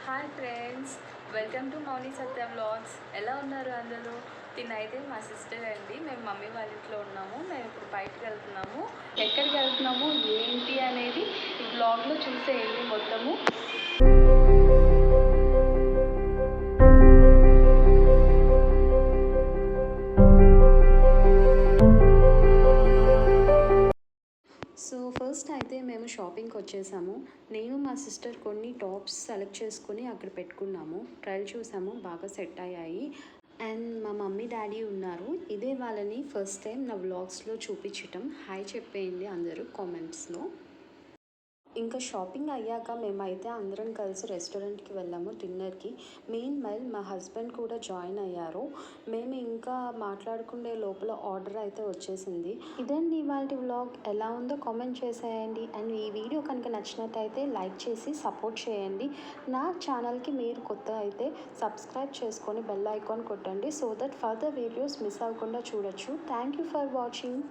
Hi friends, welcome to Mouni Satya vlogs. ఎలా ఉన్నారు అందరూ? తినైతే మా సిస్టర్ అండి. మేము మమ్మీ వాళ్ళ ఇంట్లో ఉన్నాము. మేము ఇప్పుడు బయటకు వెళ్తున్నాము. ఎక్కడికి వెళ్తున్నాము ఏంటి అనేది ఈ వ్లాగ్లో చూసేయండి మొత్తము. సో ఫస్ట్ అయితే మేము షాపింగ్కి వచ్చేసాము. నేను మా సిస్టర్ కొన్ని టాప్స్ సెలెక్ట్ చేసుకుని అక్కడ పెట్టుకున్నాము. ట్రయల్ చూసాము, బాగా సెట్ అయ్యాయి. అండ్ మా మమ్మీ డాడీ ఉన్నారు. ఇదే వాళ్ళని ఫస్ట్ టైం నా వ్లాగ్స్లో చూపించటం. హాయ్ చెప్పేయండి అందరూ కామెంట్స్లో. ఇంకా షాపింగ్ అయ్యాక మేమైతే అందరం కలిసి రెస్టారెంట్కి వెళ్ళాము డిన్నర్కి. మెయిన్ మైల్ మా హస్బెండ్ కూడా జాయిన్ అయ్యారు. మేము ఇంకా మాట్లాడుకునే లోపల ఆర్డర్ అయితే వచ్చేసింది. ఇదండి ఇవాళ వ్లాగ్. ఎలా ఉందో కామెంట్ చేసేయండి. అండ్ ఈ వీడియో కనుక నచ్చినట్టయితే లైక్ చేసి సపోర్ట్ చేయండి. నా ఛానల్కి మీరు కొత్త అయితే సబ్స్క్రైబ్ చేసుకొని బెల్ ఐకాన్ కొట్టండి, so that further videos miss అవ్వకుండా చూడొచ్చు. Thank you for watching.